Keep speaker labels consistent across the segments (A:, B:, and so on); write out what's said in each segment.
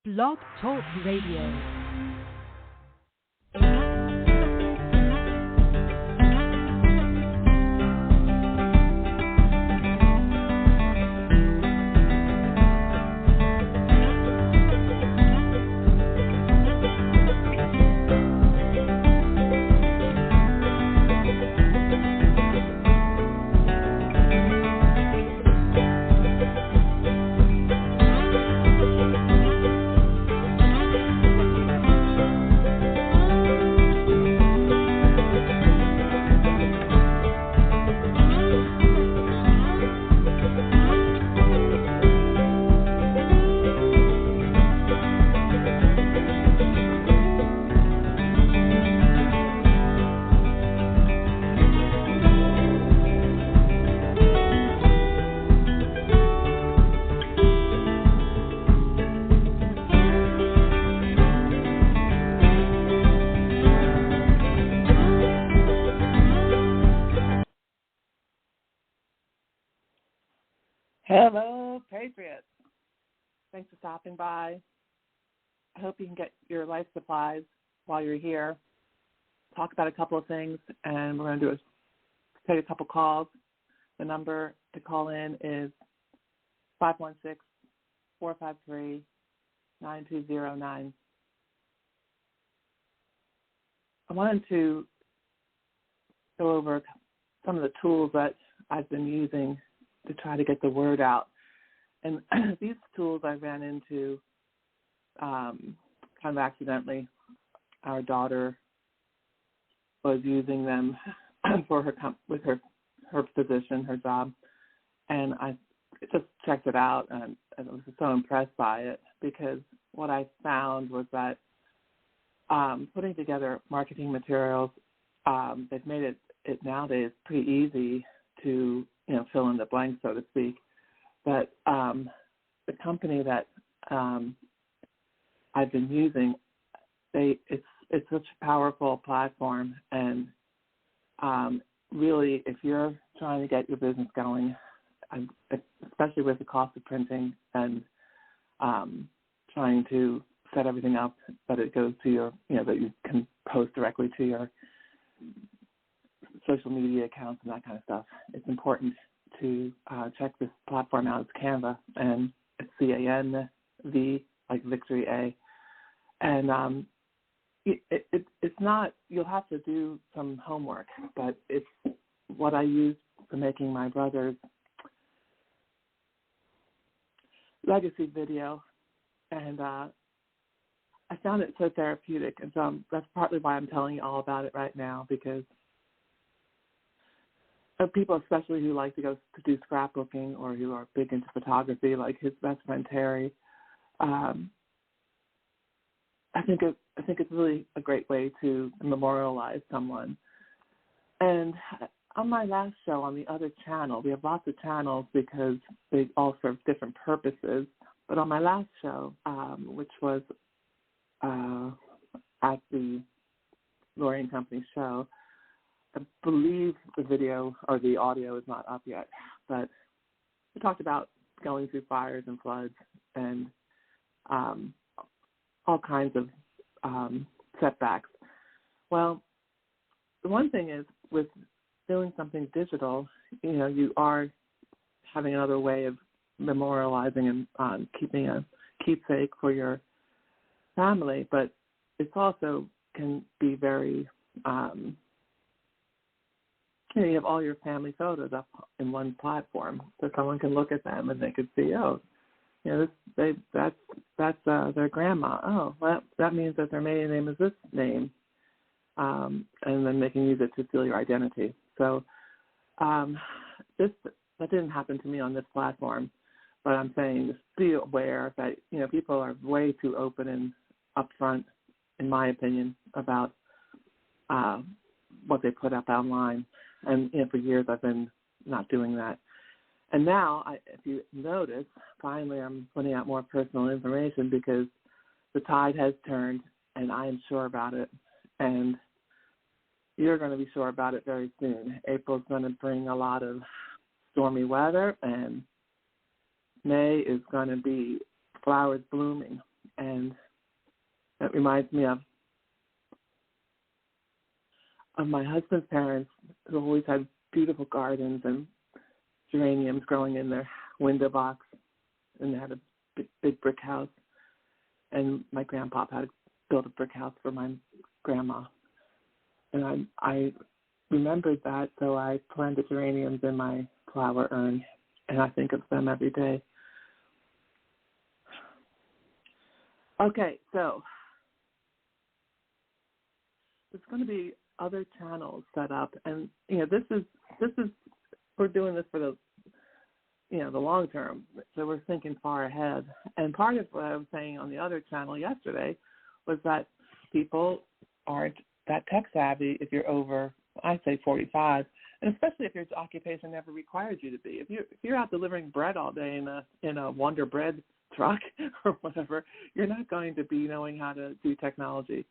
A: Blog Talk Radio.
B: Hello, Patriots. Thanks for stopping by. I hope you can get your life supplies while you're here. Talk about a couple of things, and we're going to take a couple calls. The number to call in is 516-453-9209. I wanted to go over some of the tools that I've been using to try to get the word out. And these tools I ran into kind of accidentally. Our daughter was using them for her with her position, her job, and I just checked it out, and I was so impressed by it because what I found was that putting together marketing materials, they've made it nowadays pretty easy to fill in the blanks, so to speak. But the company that I've been using, it's such a powerful platform, and really, if you're trying to get your business going, especially with the cost of printing and trying to set everything up that it goes to your, that you can post directly to your social media accounts and that kind of stuff, it's important to check this platform out. It's Canva, and it's CANV, like Victory A. And it's not, you'll have to do some homework, but it's what I use for making my brother's legacy video. And I found it so therapeutic. And so that's partly why I'm telling you all about it right now, because people, especially who like to go to do scrapbooking or who are big into photography, like his best friend Terry, I think it's really a great way to memorialize someone. And on my last show on the other channel, we have lots of channels because they all serve different purposes. But on my last show, which was at the Lori and Company show, I believe the video or the audio is not up yet, but we talked about going through fires and floods and all kinds of setbacks. Well, the one thing is with doing something digital, you are having another way of memorializing and keeping a keepsake for your family, but it's also can be very you have all your family photos up in one platform, so someone can look at them and they could see, that's their grandma. Oh, well, that means that their maiden name is this name, and then they can use it to steal your identity. So that didn't happen to me on this platform, but I'm saying just be aware that people are way too open and upfront, in my opinion, about what they put up online. And for years I've been not doing that. And now, if you notice, finally I'm putting out more personal information because the tide has turned, and I am sure about it. And you're going to be sure about it very soon. April's going to bring a lot of stormy weather, and May is going to be flowers blooming. And reminds me of my husband's parents, who always had beautiful gardens and geraniums growing in their window box, and they had a big brick house. And my grandpa had built a brick house for my grandma. And I remembered that, so I planted geraniums in my flower urn, and I think of them every day. Okay, so there's going to be other channels set up, and this is we're doing this for the the long term, so we're thinking far ahead. And part of what I was saying on the other channel yesterday was that people aren't that tech savvy if you're over, I'd say 45, and especially if your occupation never requires you to be. If you're out delivering bread all day in a Wonder Bread truck or whatever, you're not going to be knowing how to do technology.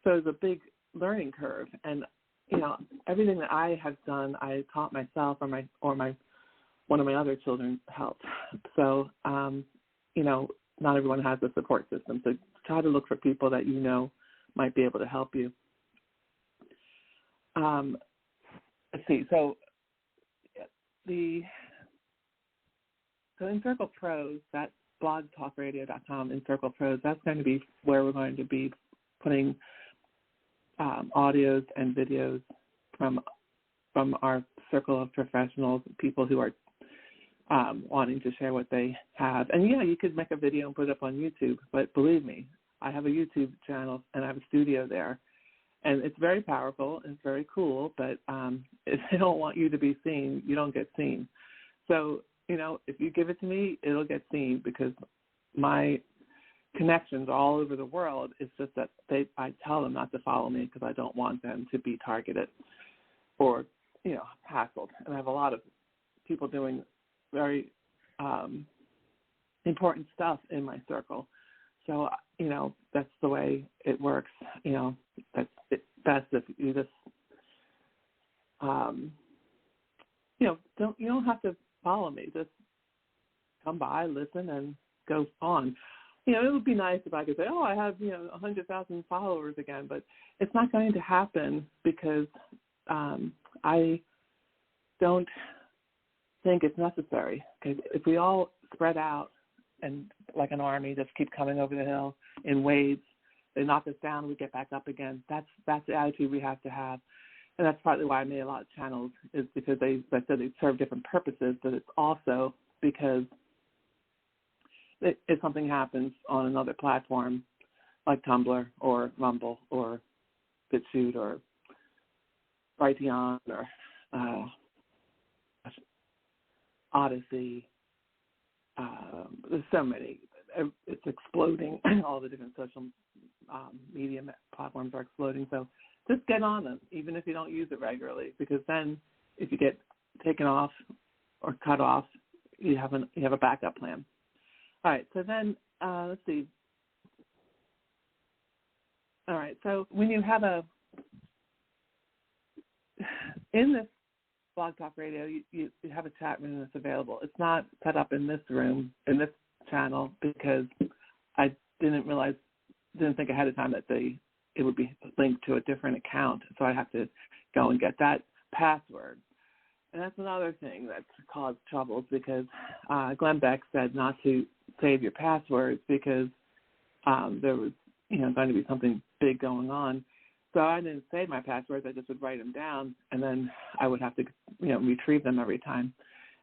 B: So there's a big learning curve, and everything that I have done, I taught myself or one of my other children helped. So not everyone has a support system. So try to look for people that might be able to help you. Let's see. So incirclepros, that's blogtalkradio.com, incirclepros, that's going to be where we're going to be putting audios and videos from our circle of professionals, people who are wanting to share what they have. And you could make a video and put it up on YouTube, but believe me, I have a YouTube channel and I have a studio there, and it's very powerful and it's very cool, but if they don't want you to be seen, you don't get seen. So, if you give it to me, it'll get seen, because my connections all over the world, it's just that I tell them not to follow me because I don't want them to be targeted or, hassled. And I have a lot of people doing very important stuff in my circle. So, that's the way it works. That's best if you just, you don't have to follow me. Just come by, listen, and go on. It would be nice if I could say, I have, 100,000 followers again, but it's not going to happen, because I don't think it's necessary. Because if we all spread out and like an army, just keep coming over the hill in waves, they knock us down, we get back up again. That's the attitude we have to have. And that's partly why I made a lot of channels, is because they serve different purposes, but it's also because if something happens on another platform like Tumblr or Rumble or BitChute or Brighteon or Odyssey, there's so many. It's exploding. All the different social media platforms are exploding. So just get on them, even if you don't use it regularly, because then if you get taken off or cut off, you have a backup plan. All right, so then let's see. All right, so when you have in this Blog Talk Radio, you have a chat room that's available. It's not set up in this room, in this channel, because I didn't think ahead of time that it would be linked to a different account, so I have to go and get that password. And that's another thing that's caused troubles, because Glenn Beck said not to save your passwords because there was going to be something big going on. So I didn't save my passwords. I just would write them down, and then I would have to retrieve them every time.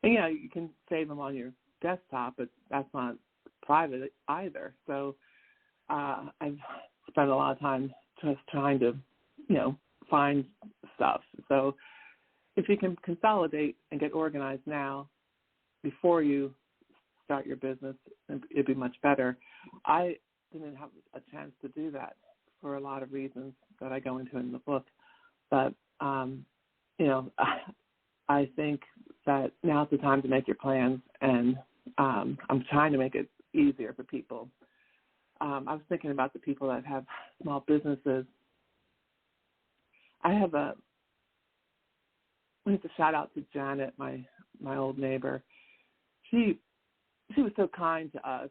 B: And you can save them on your desktop, but that's not private either. So I've spent a lot of time just trying to find stuff. So if you can consolidate and get organized now before you start your business, it'd be much better. I didn't have a chance to do that for a lot of reasons that I go into in the book. But, I think that now's the time to make your plans, and I'm trying to make it easier for people. I was thinking about the people that have small businesses. I have a shout out to Janet, my old neighbor. She was so kind to us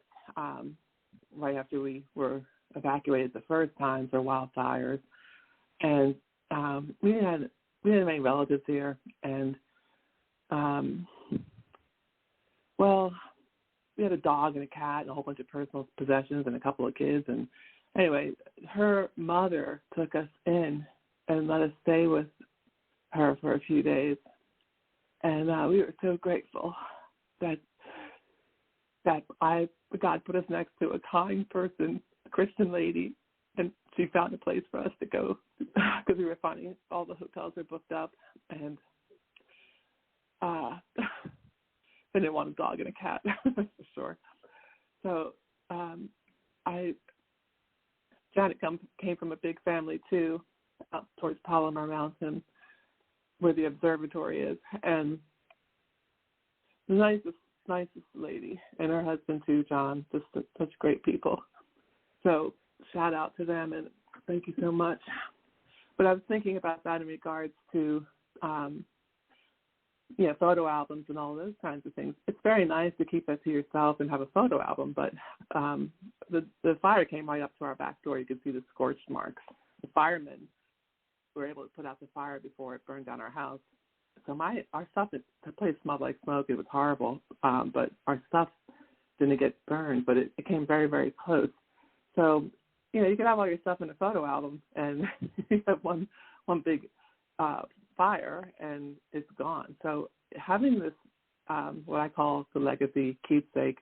B: right after we were evacuated the first time for wildfires, and we didn't have any relatives here, and well, we had a dog and a cat and a whole bunch of personal possessions and a couple of kids, and anyway, her mother took us in and let us stay with her for a few days, and we were so grateful that God put us next to a kind person, a Christian lady, and she found a place for us to go because we were finding all the hotels were booked up, and they didn't want a dog and a cat for sure. So Janet came from a big family too, up towards Palomar Mountain, where the observatory is, and the nicest lady, and her husband too, John, just such great people. So shout out to them, and thank you so much. But I was thinking about that in regards to, photo albums and all those kinds of things. It's very nice to keep that to yourself and have a photo album, but the fire came right up to our back door. You could see the scorched marks. The firemen were able to put out the fire before it burned down our house. So our stuff, the place smelled like smoke. It was horrible, but our stuff didn't get burned, but it came very, very close. So, you can have all your stuff in a photo album, and you have one big fire, and it's gone. So having this, what I call the legacy keepsake,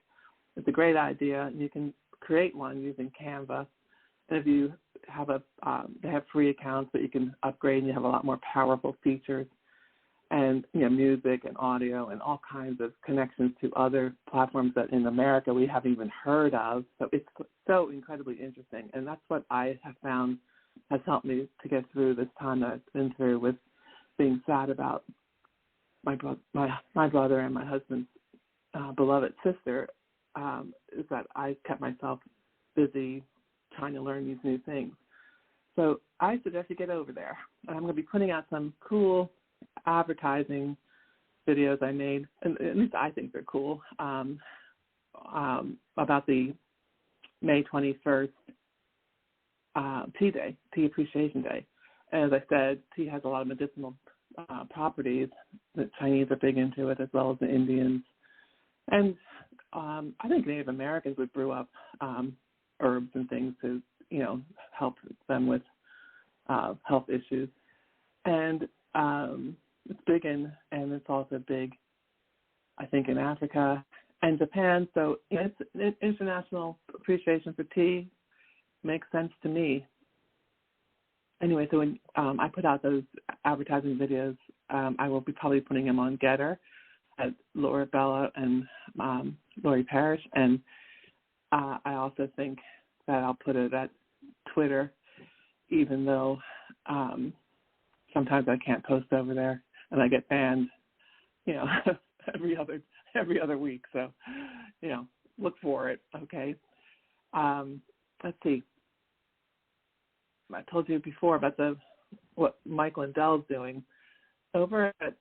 B: is a great idea, and you can create one using Canva. And if you have they have free accounts that you can upgrade, and you have a lot more powerful features, and music and audio and all kinds of connections to other platforms that in America we haven't even heard of. So it's so incredibly interesting, and that's what I have found has helped me to get through this time that I've been through with being sad about my brother and my husband's beloved sister, is that I kept myself busy trying to learn these new things. So I suggest you get over there. I'm going to be putting out some cool advertising videos I made, and at least I think they're cool, about the May 21st Tea Day, Tea Appreciation Day. As I said, tea has a lot of medicinal properties. The Chinese are big into it, as well as the Indians. And I think Native Americans would brew up herbs and things to, help them with health issues. And it's big and it's also big, I think, in Africa and Japan. So it's an international appreciation for tea. Makes sense to me. Anyway, so when I put out those advertising videos, I will be probably putting them on Getter at Laura Bella and Lori Parrish. And I also think that I'll put it at Twitter, even though sometimes I can't post over there and I get banned, every other week. So, look for it. Okay. Let's see. I told you before about what Mike Lindell's doing over at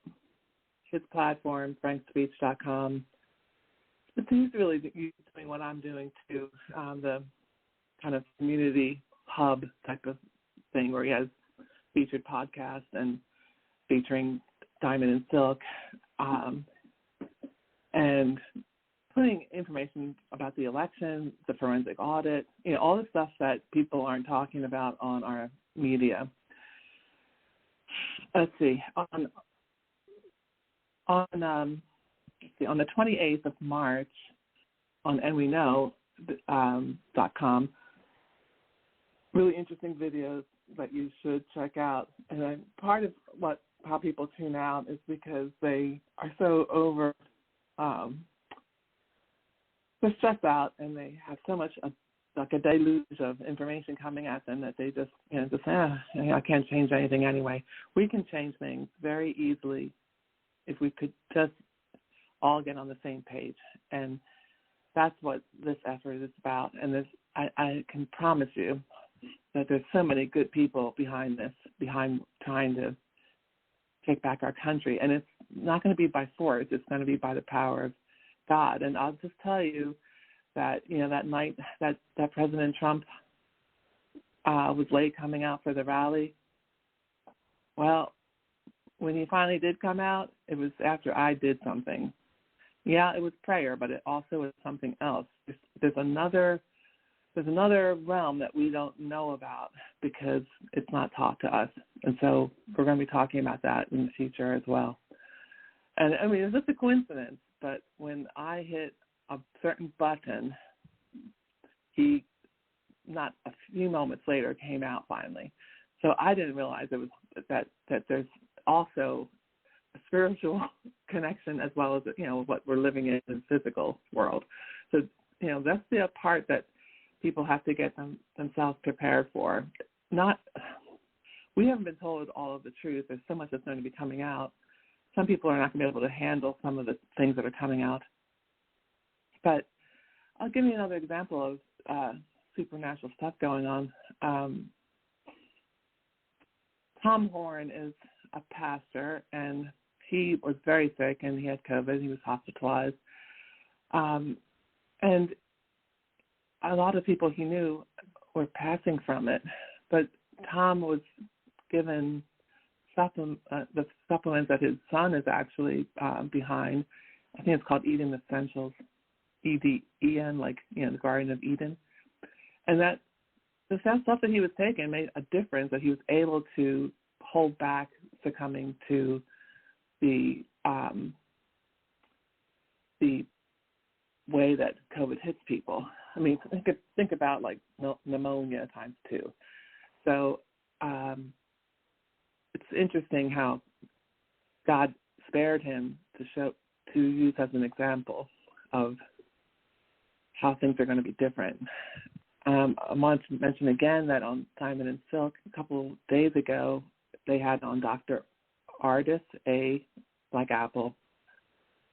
B: his platform, frankspeech.com. He's really doing what I'm doing too, the kind of community hub type of thing where he has featured podcasts and featuring Diamond and Silk, and putting information about the election, the forensic audit, all the stuff that people aren't talking about on our media. Let's see, on the 28th of March on AndWe Know .com, really interesting videos that you should check out. And part of how people tune out is because they are so they're stressed out, and they have so much like a deluge of information coming at them that they just I can't change anything anyway. We can change things very easily if we could just all get on the same page, and that's what this effort is about. And I can promise you that there's so many good people behind this, behind trying to take back our country, and it's not going to be by force. It's going to be by the power of God. And I'll just tell you that, that night that President Trump was late coming out for the rally. Well, when he finally did come out, it was after I did something. Yeah, it was prayer, but it also was something else. There's another realm that we don't know about because it's not taught to us. And so we're going to be talking about that in the future as well. And I mean, it's just a coincidence, but when I hit a certain button, he, not a few moments later, came out finally. So I didn't realize it was that there's also a spiritual connection as well as, what we're living in the physical world. So, that's the part that people have to get themselves prepared for. We haven't been told all of the truth. There's so much that's going to be coming out. Some people are not going to be able to handle some of the things that are coming out. But I'll give you another example of supernatural stuff going on. Tom Horn is a pastor, and he was very sick, and he had COVID. He was hospitalized. And a lot of people he knew were passing from it. But Tom was given the supplements that his son is actually behind. I think it's called Eden Essentials, E-D-E-N, like, the Garden of Eden. And that the stuff that he was taking made a difference, that he was able to hold back succumbing to the way that COVID hits people. I mean, think about like pneumonia times 2. So it's interesting how God spared him to use as an example of how things are going to be different. I want to mention again that on Diamond and Silk a couple days ago, they had on Dr. Ardis, A like Apple,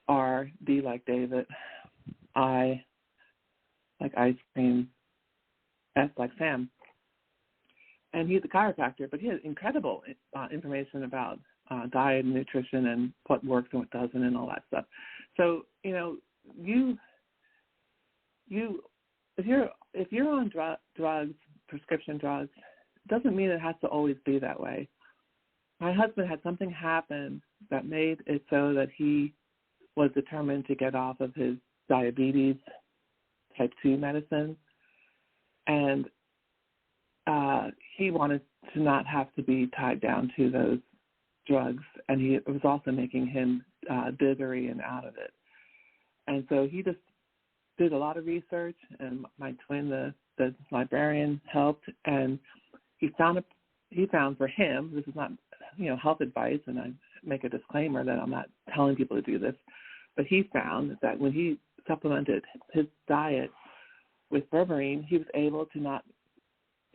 B: R, D like David, I like ice cream, S like Sam. And he's a chiropractor, but he has incredible information about diet and nutrition and what works and what doesn't and all that stuff. So, if you're on drugs, prescription drugs, it doesn't mean it has to always be that way. My husband had something happen that made it so that he was determined to get off of his diabetes type 2 medicine, and he wanted to not have to be tied down to those drugs, and it was also making him dithery and out of it. And so he just did a lot of research, and my twin, the librarian, helped, and he found for him, this is not health advice, and I make a disclaimer that I'm not telling people to do this, but he found that when he supplemented his diet with berberine, he was able to not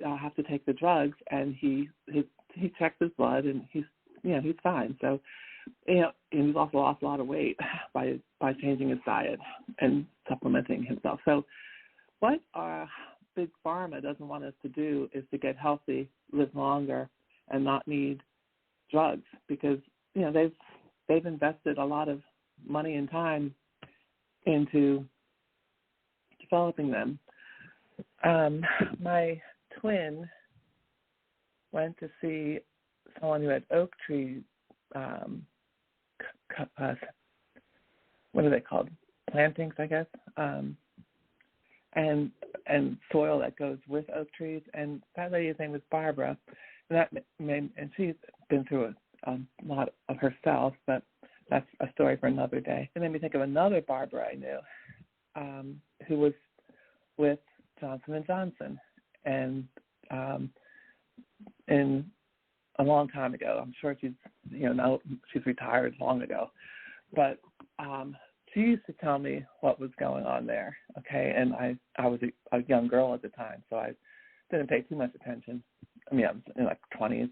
B: have to take the drugs, and he checked his blood, and he's fine. So, and he's also lost a lot of weight by changing his diet and supplementing himself. So what Big Pharma doesn't want us to do is to get healthy, live longer, and not need drugs, because they've invested a lot of money and time into developing them. My twin went to see someone who had oak tree, what are they called? Plantings, I guess, and soil that goes with oak trees. And that lady's name was Barbara, and she's been through a lot of herself, but that's a story for another day. It made me think of another Barbara I knew, who was with Johnson & Johnson, and in a long time ago. I'm sure she's, now she's retired long ago, but she used to tell me what was going on there. Okay, and I was a young girl at the time, so I didn't pay too much attention. I mean, I was in like 20s,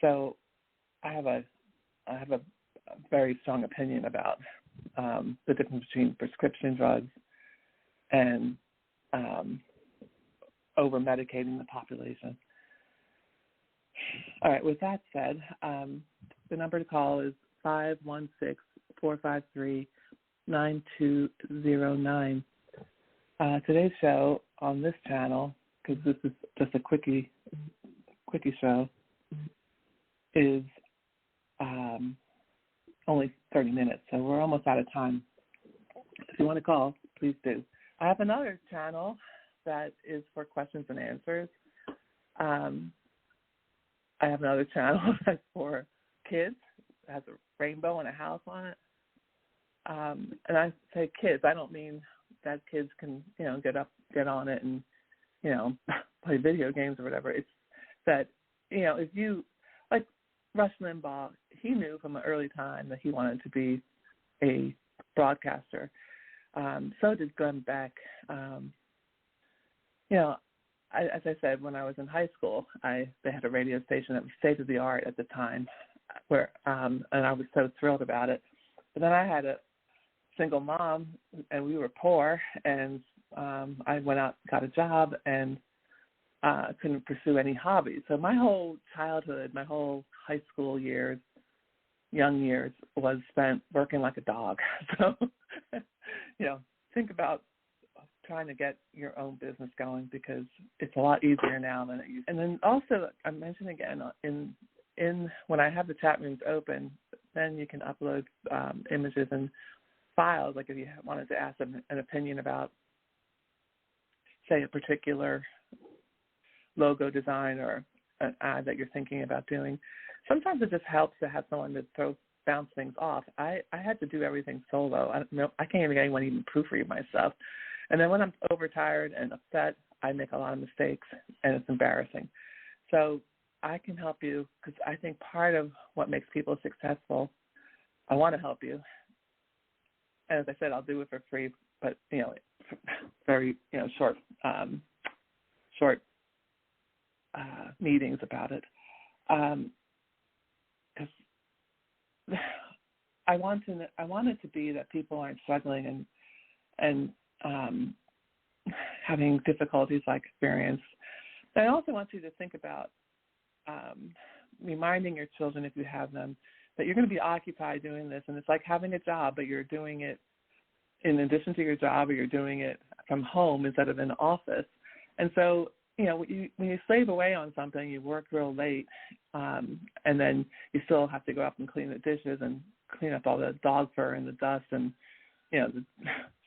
B: so I have a very strong opinion about the difference between prescription drugs and over-medicating the population. All right, with that said, the number to call is 516-453-9209. Today's show on this channel because this is just a quickie show, is only 30 minutes, so we're almost out of time. If you want to call, please do. I have another channel that is for questions and answers. I have another channel that's for kids. It has a rainbow and a house on it. And I say kids. I don't mean that kids can, get on it and, play video games or whatever. It's that, if you, like Rush Limbaugh, he knew from an early time that he wanted to be a broadcaster. So did Glenn Beck. As I said, when I was in high school, they had a radio station that was state of the art at the time, and I was so thrilled about it. But then I had a single mom, and we were poor, and I went out, got a job, and couldn't pursue any hobbies. So my whole childhood, my whole high school years, young years, was spent working like a dog. So, think about trying to get your own business going, because it's a lot easier now than it used to. And then also, I mentioned again, in when I have the chat rooms open, then you can upload images and files, like if you wanted to ask them an opinion about, say, a particular logo design or an ad that you're thinking about doing. Sometimes it just helps to have someone to bounce things off. I had to do everything solo. I can't even get anyone to even proofread my stuff. And then when I'm overtired and upset, I make a lot of mistakes, and it's embarrassing. So I can help you, because I think part of what makes people successful, I want to help you. And as I said, I'll do it for free, but, very, short meetings about it. Because I want it to be that people aren't struggling and having difficulties I experience. But I also want you to think about reminding your children, if you have them, that you're going to be occupied doing this, and it's like having a job, but you're doing it in addition to your job, or you're doing it from home instead of in the office. And so, when you slave away on something, you work real late, and then you still have to go up and clean the dishes and clean up all the dog fur and the dust and,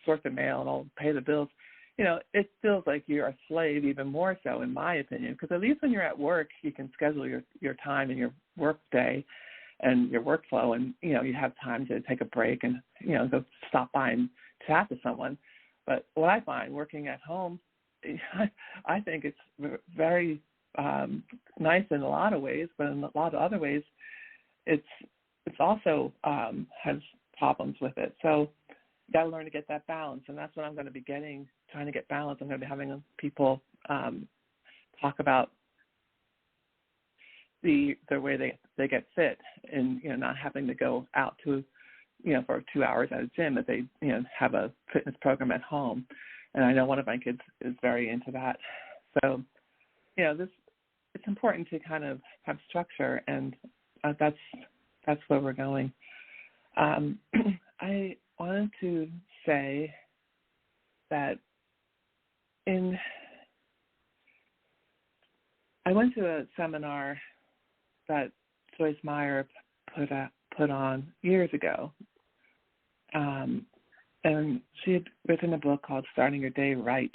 B: sort the mail and all, pay the bills. It feels like you're a slave even more so, in my opinion, because at least when you're at work, you can schedule your time and your work day and your workflow, and, you have time to take a break and, go stop by and chat to someone. But what I find working at home, I think it's very nice in a lot of ways, but in a lot of other ways, it's also has problems with it. So you got to learn to get that balance, and that's what I'm going to be trying to get balance. I'm going to be having people talk about the way they get fit, and not having to go out to for 2 hours at a gym, if they have a fitness program at home. And I know one of my kids is very into that. So it's important to kind of have structure, and that's where we're going. I wanted to say that I went to a seminar that Joyce Meyer put on years ago, and she had written a book called Starting Your Day Right,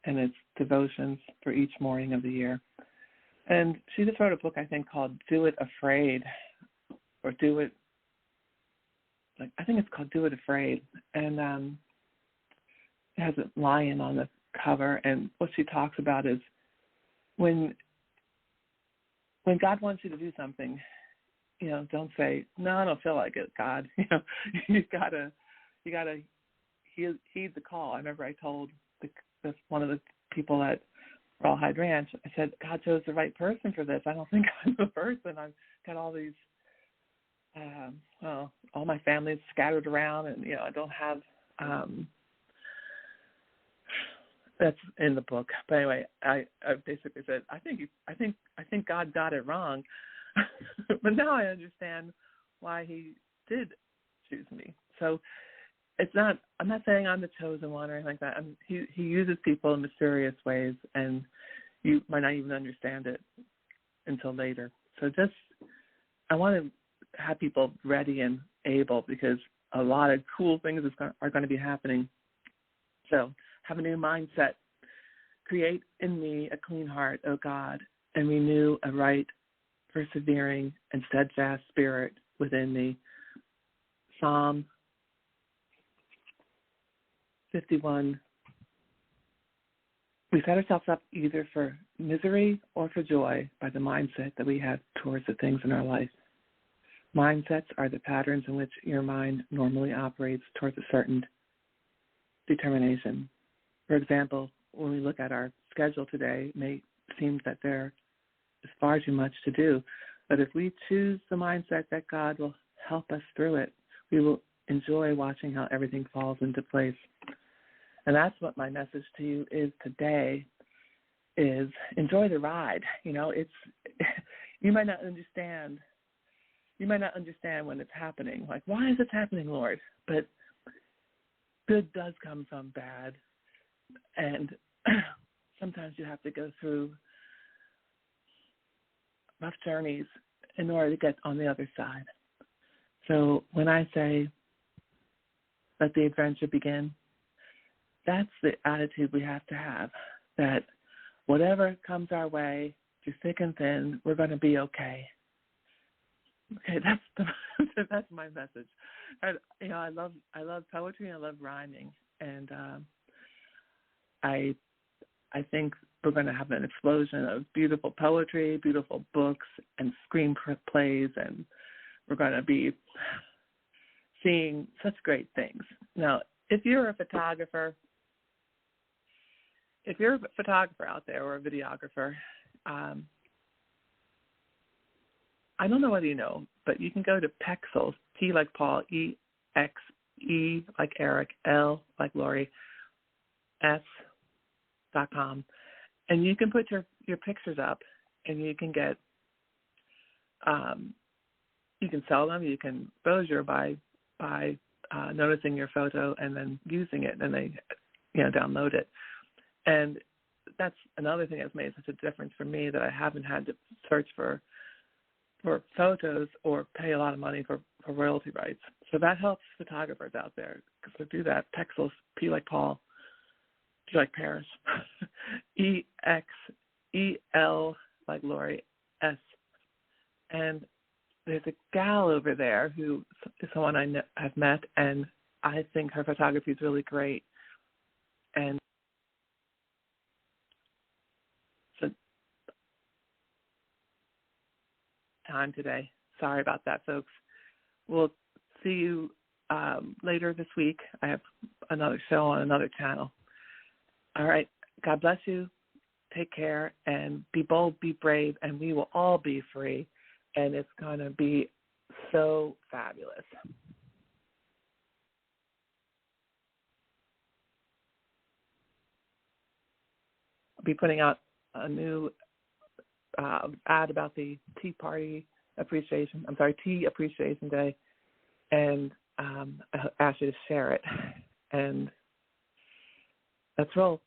B: and it's devotions for each morning of the year. And she just wrote a book, I think, called Do It Afraid, or Do It, I think it's called Do It Afraid. And it has a lion on the cover, and what she talks about is when God wants you to do something, don't say, no, I don't feel like it, God. You gotta heed the call. I remember I told one of the people at Rawhide Ranch, I said, God chose the right person for this. I don't think I'm the person. I've got all these, all my family's scattered around, and I don't have. That's in the book. But anyway, I basically said, I think God got it wrong, but now I understand why He did choose me. So it's not. I'm not saying I'm the chosen one or anything like that. He uses people in mysterious ways, and you might not even understand it until later. So I want to have people ready and able, because a lot of cool things are going to be happening. So have a new mindset. Create in me a clean heart, O God, and renew a right, persevering, and steadfast spirit within me. Psalm 51. We set ourselves up either for misery or for joy by the mindset that we have towards the things in our life. Mindsets are the patterns in which your mind normally operates towards a certain determination. For example, when we look at our schedule today, it may seem that there is far too much to do. But if we choose the mindset that God will help us through it, we will enjoy watching how everything falls into place. And that's what my message to you is today, is enjoy the ride. It's you might not understand when it's happening. Like, why is this happening, Lord? But good does come from bad. And sometimes you have to go through rough journeys in order to get on the other side. So when I say, let the adventure begin, that's the attitude we have to have, that whatever comes our way, through thick and thin, we're going to be okay. Okay, that's my message. I love poetry and I love rhyming, and I think we're going to have an explosion of beautiful poetry, beautiful books, and screenplays, and we're going to be seeing such great things. Now, if you're a photographer out there, or a videographer, I don't know whether you know, but you can go to Pexels, P like Paul, E-X-E like Eric, L like Lori, S.com, and you can put your pictures up, and you can get, you can sell them, you can exposure by noticing your photo and then using it, and they, download it. And that's another thing that's made such a difference for me, that I haven't had to search for photos or pay a lot of money for royalty rights. So that helps photographers out there. So do that. Pexels, P like Paul, P like Paris, E-X-E-L like Lori, S. And there's a gal over there who is someone I've met, and I think her photography is really great. And so time today. Sorry about that, folks. We'll see you later this week. I have another show on another channel. All right. God bless you. Take care, and be bold, be brave, and we will all be free. And it's going to be so fabulous. I'll be putting out a new ad about the Tea Appreciation Day, and I ask you to share it. And let's roll.